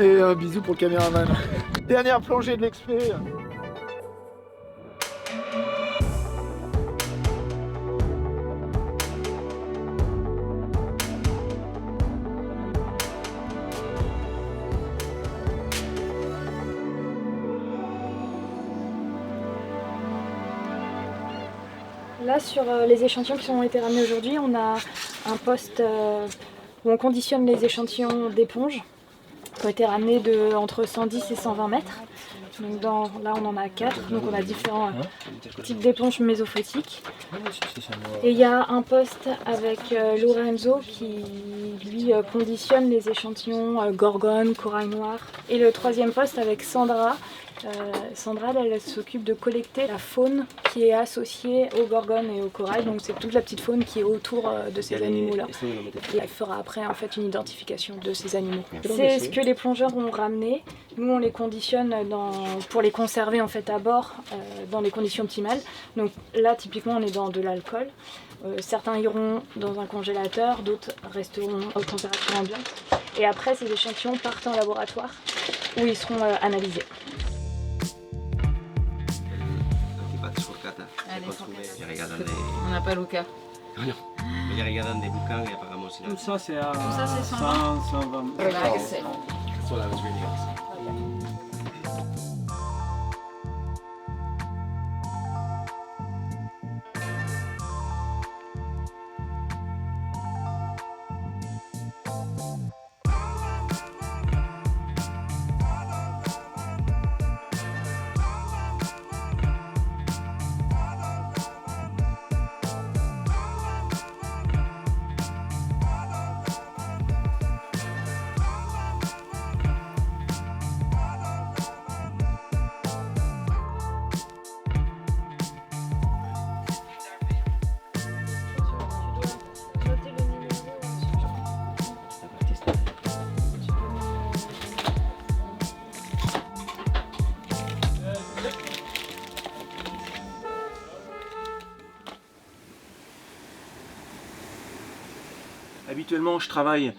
Et un bisou pour le caméraman. Dernière plongée de l'expé. Là, sur les échantillons qui ont été ramenés aujourd'hui, on a un poste où on conditionne les échantillons d'éponge qui ont été ramenés de entre 110 et 120 mètres. Donc là, on en a 4, donc on a différents types d'éponges mésophotiques. Et il y a un poste avec Lorenzo qui, lui, conditionne les échantillons gorgone, corail noir. Et le troisième poste avec Sandra. Sandra, elle s'occupe de collecter la faune qui est associée aux gorgones et au corail, donc c'est toute la petite faune qui est autour de ces animaux-là. Et elle fera après en fait une identification de ces animaux. C'est ce que les plongeurs ont ramené. Nous, on les conditionne pour les conserver en fait à bord dans les conditions optimales. Donc là, typiquement, on est dans de l'alcool. Certains iront dans un congélateur, d'autres resteront à température ambiante. Et après, ces échantillons partent en laboratoire où ils seront analysés. On n'a pas Luca. Tout ça c'est à 100, 120. Relax. Habituellement, je travaille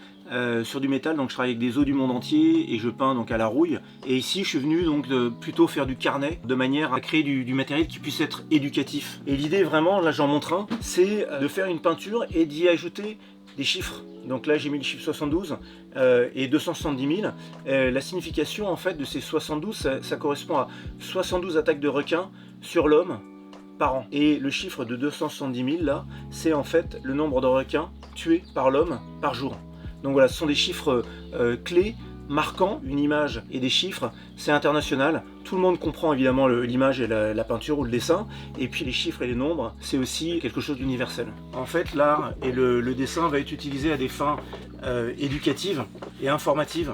sur du métal, donc je travaille avec des os du monde entier et je peins donc à la rouille. Et ici, je suis venu donc plutôt faire du carnet de manière à créer du matériel qui puisse être éducatif. Et l'idée vraiment, là j'en montre un, c'est de faire une peinture et d'y ajouter des chiffres. Donc là j'ai mis le chiffre 72 et 270 000. La signification en fait de ces 72, ça correspond à 72 attaques de requins sur l'homme par an. Et le chiffre de 270 000 là, c'est en fait le nombre de requins tués par l'homme par jour. Donc voilà, ce sont des chiffres clés, marquants, une image et des chiffres, c'est international. Tout le monde comprend évidemment l'image et la peinture ou le dessin, et puis les chiffres et les nombres, c'est aussi quelque chose d'universel. En fait, l'art et le dessin va être utilisé à des fins éducatives et informatives.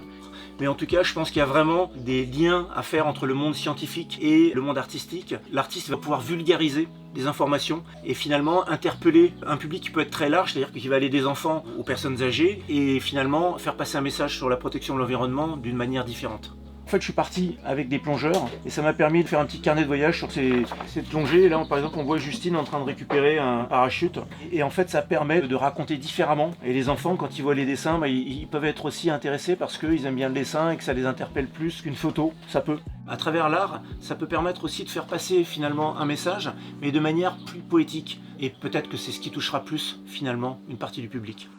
Mais en tout cas, je pense qu'il y a vraiment des liens à faire entre le monde scientifique et le monde artistique. L'artiste va pouvoir vulgariser des informations et finalement interpeller un public qui peut être très large, c'est-à-dire qu'il va aller des enfants aux personnes âgées et finalement faire passer un message sur la protection de l'environnement d'une manière différente. En fait, je suis parti avec des plongeurs et ça m'a permis de faire un petit carnet de voyage sur cette plongée. Et là, par exemple, on voit Justine en train de récupérer un parachute. Et en fait, ça permet de raconter différemment. Et les enfants, quand ils voient les dessins, ils peuvent être aussi intéressés parce qu'ils aiment bien le dessin et que ça les interpelle plus qu'une photo. Ça peut. À travers l'art, ça peut permettre aussi de faire passer finalement un message, mais de manière plus poétique. Et peut-être que c'est ce qui touchera plus finalement une partie du public.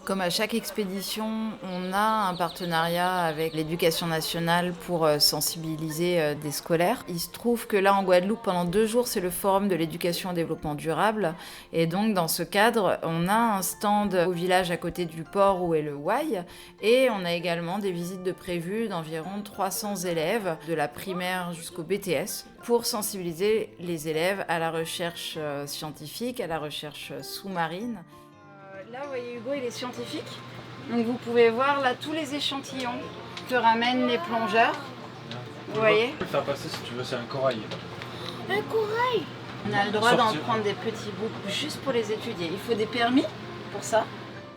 Comme à chaque expédition, on a un partenariat avec l'éducation nationale pour sensibiliser des scolaires. Il se trouve que là, en Guadeloupe, pendant 2 jours, c'est le forum de l'éducation au développement durable. Et donc, dans ce cadre, on a un stand au village à côté du port où est le Wai. Et on a également des visites de prévues d'environ 300 élèves, de la primaire jusqu'au BTS, pour sensibiliser les élèves à la recherche scientifique, à la recherche sous-marine. Là, vous voyez, Hugo, il est scientifique. Donc vous pouvez voir là tous les échantillons que ramènent les plongeurs. Vous voyez ? Le faire passer si tu veux, c'est un corail. Un corail. On a le droit d'en prendre des petits bouts juste pour les étudier. Il faut des permis pour ça.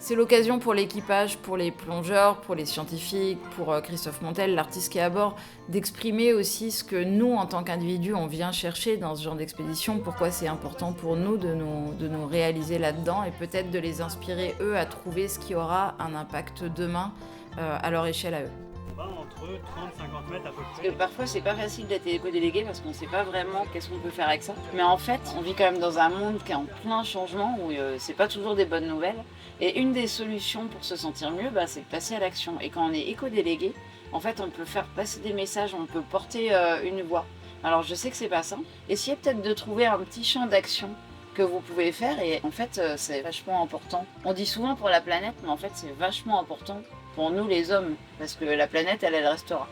C'est l'occasion pour l'équipage, pour les plongeurs, pour les scientifiques, pour Christophe Montel, l'artiste qui est à bord, d'exprimer aussi ce que nous, en tant qu'individus, on vient chercher dans ce genre d'expédition, pourquoi c'est important pour nous de nous réaliser là-dedans et peut-être de les inspirer, eux, à trouver ce qui aura un impact demain à leur échelle à eux. On va entre 30-50 mètres à peu Parce près. que parfois c'est pas facile d'être éco-délégué parce qu'on sait pas vraiment qu'est-ce qu'on peut faire avec ça. Mais en fait, on vit quand même dans un monde qui est en plein changement où c'est pas toujours des bonnes nouvelles. Et une des solutions pour se sentir mieux, c'est de passer à l'action. Et quand on est éco-délégué, en fait, on peut faire passer des messages, on peut porter une voix. Alors je sais que c'est pas simple. Essayez peut-être de trouver un petit champ d'action que vous pouvez faire et en fait c'est vachement important. On dit souvent pour la planète, mais en fait c'est vachement important pour nous les hommes parce que la planète elle restera.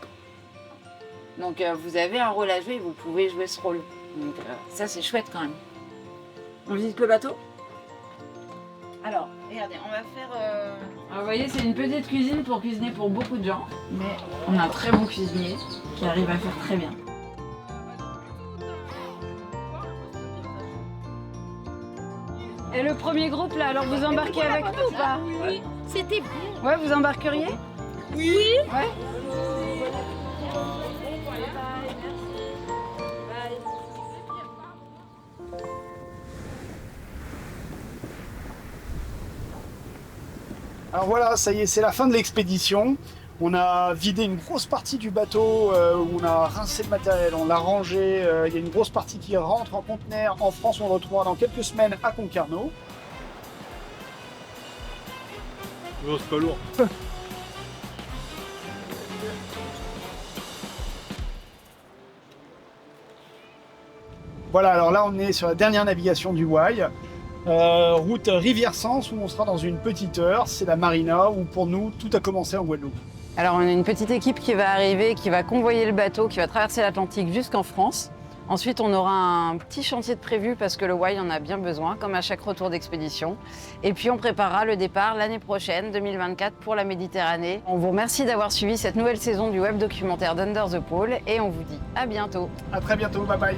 Donc vous avez un rôle à jouer et vous pouvez jouer ce rôle. Donc ça c'est chouette quand même. On visite le bateau ? Alors, regardez, on va faire... Alors, vous voyez, c'est une petite cuisine pour cuisiner pour beaucoup de gens. Mais on a un très bon cuisinier qui arrive à faire très bien. Et le premier groupe là, alors vous embarquez avec nous ou pas ? Oui, c'était bien. Ouais, vous embarqueriez ? Oui. Ouais. Alors voilà, ça y est, c'est la fin de l'expédition. On a vidé une grosse partie du bateau, où on a rincé le matériel, on l'a rangé. Il y a une grosse partie qui rentre en conteneur. En France, on le retrouvera dans quelques semaines à Concarneau. Non, c'est pas lourd. Voilà, alors là, on est sur la dernière navigation du Wye. Route Rivière-Sens, où on sera dans une petite heure. C'est la marina, où pour nous, tout a commencé en Guadeloupe. Alors on a une petite équipe qui va arriver, qui va convoyer le bateau, qui va traverser l'Atlantique jusqu'en France. Ensuite, on aura un petit chantier de prévu parce que le Wye en a bien besoin, comme à chaque retour d'expédition. Et puis, on préparera le départ l'année prochaine, 2024, pour la Méditerranée. On vous remercie d'avoir suivi cette nouvelle saison du web documentaire d'Under the Pole et on vous dit à bientôt. À très bientôt, bye bye.